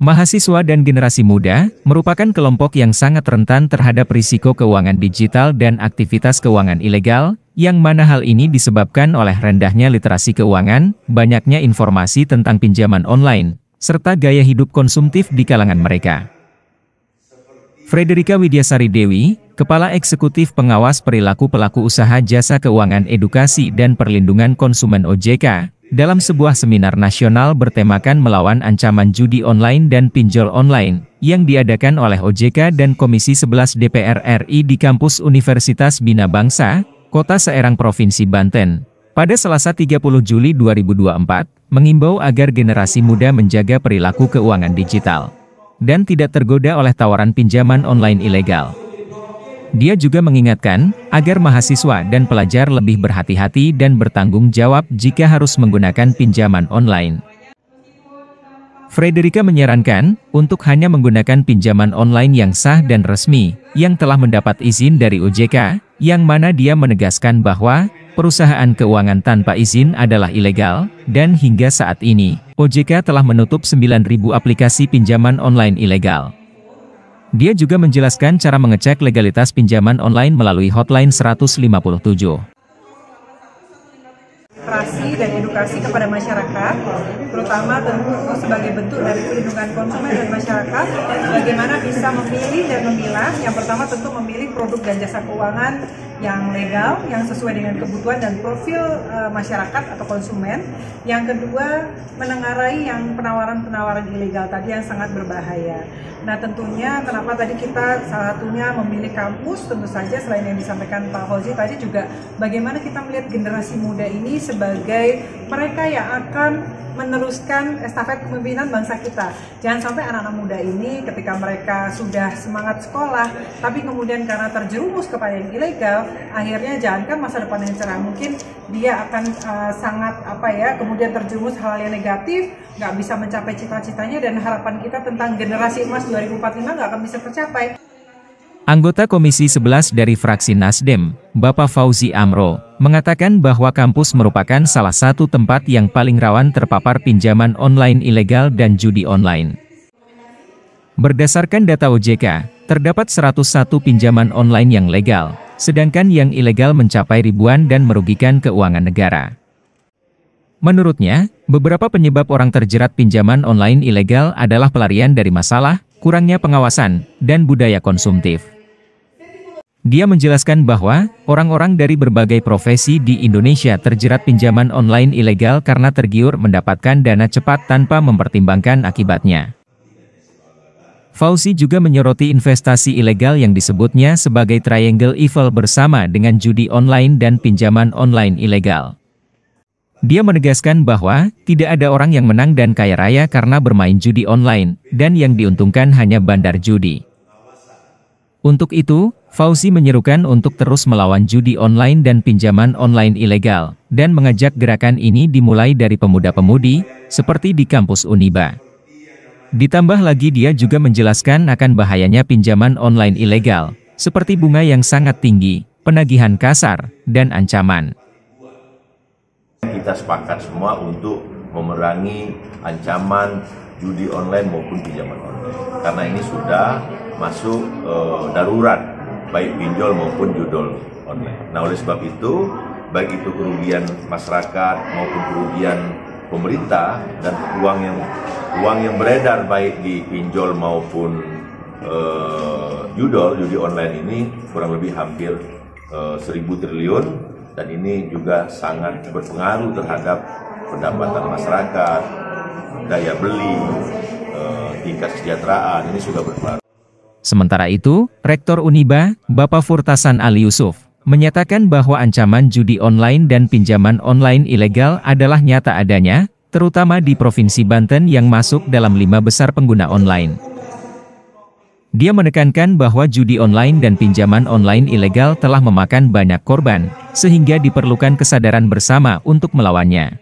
Mahasiswa dan generasi muda merupakan kelompok yang sangat rentan terhadap risiko keuangan digital dan aktivitas keuangan ilegal, yang mana hal ini disebabkan oleh rendahnya literasi keuangan, banyaknya informasi tentang pinjaman online, serta gaya hidup konsumtif di kalangan mereka. Frederika Widyasari Dewi, Kepala Eksekutif Pengawas Perilaku Pelaku Usaha Jasa Keuangan Edukasi dan Perlindungan Konsumen OJK, dalam sebuah seminar nasional bertemakan melawan ancaman judi online dan pinjol online, yang diadakan oleh OJK dan Komisi 11 DPR RI di kampus Universitas Bina Bangsa, Kota Serang Provinsi Banten, pada Selasa 30 Juli 2024, mengimbau agar generasi muda menjaga perilaku keuangan digital dan tidak tergoda oleh tawaran pinjaman online ilegal. Dia juga mengingatkan agar mahasiswa dan pelajar lebih berhati-hati dan bertanggung jawab jika harus menggunakan pinjaman online. Frederika menyarankan untuk hanya menggunakan pinjaman online yang sah dan resmi, yang telah mendapat izin dari OJK, yang mana dia menegaskan bahwa perusahaan keuangan tanpa izin adalah ilegal, dan hingga saat ini, OJK telah menutup 9.000 aplikasi pinjaman online ilegal. Dia juga menjelaskan cara mengecek legalitas pinjaman online melalui hotline 157. Literasi dan edukasi kepada masyarakat, terutama tentu sebagai bentuk dari perlindungan konsumen dan masyarakat, bagaimana bisa memilih dan memilah. Yang pertama tentu memilih produk dan jasa keuangan yang legal, yang sesuai dengan kebutuhan dan profil masyarakat atau konsumen. Yang kedua, menengarai yang penawaran-penawaran ilegal tadi yang sangat berbahaya. Nah tentunya kenapa tadi kita salah satunya memilih kampus, tentu saja selain yang disampaikan Pak Fauzi tadi juga bagaimana kita melihat generasi muda ini sebagai mereka yang akan meneruskan estafet kepemimpinan bangsa kita. Jangan sampai anak-anak muda ini ketika mereka sudah semangat sekolah, tapi kemudian karena terjerumus kepada yang ilegal, akhirnya jangankan masa depan yang cerah, mungkin dia akan kemudian terjerumus hal yang negatif, nggak bisa mencapai cita-citanya, dan harapan kita tentang generasi emas 2045 nggak akan bisa tercapai. Anggota Komisi 11 dari fraksi Nasdem, Bapak Fauzi Amro, mengatakan bahwa kampus merupakan salah satu tempat yang paling rawan terpapar pinjaman online ilegal dan judi online. Berdasarkan data OJK, terdapat 101 pinjaman online yang legal, sedangkan yang ilegal mencapai ribuan dan merugikan keuangan negara. Menurutnya, beberapa penyebab orang terjerat pinjaman online ilegal adalah pelarian dari masalah, kurangnya pengawasan, dan budaya konsumtif. Dia menjelaskan bahwa orang-orang dari berbagai profesi di Indonesia terjerat pinjaman online ilegal karena tergiur mendapatkan dana cepat tanpa mempertimbangkan akibatnya. Fauzi juga menyoroti investasi ilegal yang disebutnya sebagai triangle evil bersama dengan judi online dan pinjaman online ilegal. Dia menegaskan bahwa tidak ada orang yang menang dan kaya raya karena bermain judi online, dan yang diuntungkan hanya bandar judi. Untuk itu, Fauzi menyerukan untuk terus melawan judi online dan pinjaman online ilegal, dan mengajak gerakan ini dimulai dari pemuda-pemudi, seperti di kampus Uniba. Ditambah lagi dia juga menjelaskan akan bahayanya pinjaman online ilegal, seperti bunga yang sangat tinggi, penagihan kasar, dan ancaman. Kita sepakat semua untuk memerangi ancaman judi online maupun pinjaman online. Karena ini sudah masuk darurat, baik pinjol maupun judol online. Nah oleh sebab itu, baik itu kerugian masyarakat maupun kerugian pemerintah, dan uang yang beredar baik di pinjol maupun judi online ini kurang lebih hampir 1.000 triliun, dan ini juga sangat berpengaruh terhadap pendapatan masyarakat, daya beli, tingkat kesejahteraan, ini sudah berpengaruh. Sementara itu, Rektor Uniba, Bapak Furtasan Ali Yusuf, menyatakan bahwa ancaman judi online dan pinjaman online ilegal adalah nyata adanya, terutama di Provinsi Banten yang masuk dalam 5 besar pengguna online. Dia menekankan bahwa judi online dan pinjaman online ilegal telah memakan banyak korban, sehingga diperlukan kesadaran bersama untuk melawannya.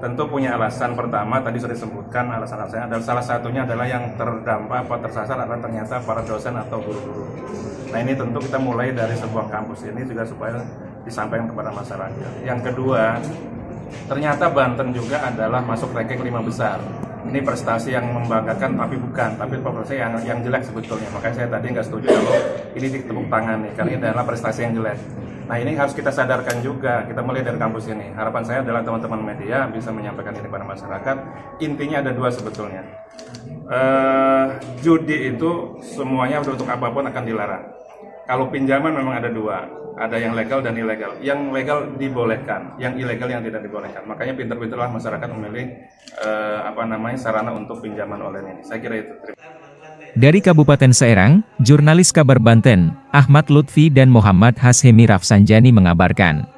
Tentu punya alasan. Pertama tadi sudah disebutkan, alasan-alasannya adalah salah satunya adalah yang terdampak atau tersasar adalah ternyata para dosen atau guru-guru. Nah ini tentu kita mulai dari sebuah kampus ini juga supaya disampaikan kepada masyarakat. Yang kedua, ternyata Banten juga adalah masuk ranking 5 besar. ini prestasi yang membanggakan, tapi bukan, tapi prestasi yang jelek sebetulnya. Makanya saya tadi nggak setuju kalau ini ditepuk tangan nih, karena ini adalah prestasi yang jelek. Nah, ini harus kita sadarkan juga, kita mulai dari kampus ini. Harapan saya adalah teman-teman media bisa menyampaikan ini pada masyarakat. Intinya ada dua sebetulnya. Judi itu semuanya untuk apapun akan dilarang. Kalau pinjaman memang ada dua, ada yang legal dan ilegal. Yang legal dibolehkan, yang ilegal yang tidak dibolehkan. Makanya pintar-pintarlah masyarakat memilih sarana untuk pinjaman online ini. Saya kira itu. Dari Kabupaten Serang, jurnalis Kabar Banten, Ahmad Lutfi dan Muhammad Hashemi Rafsanjani mengabarkan.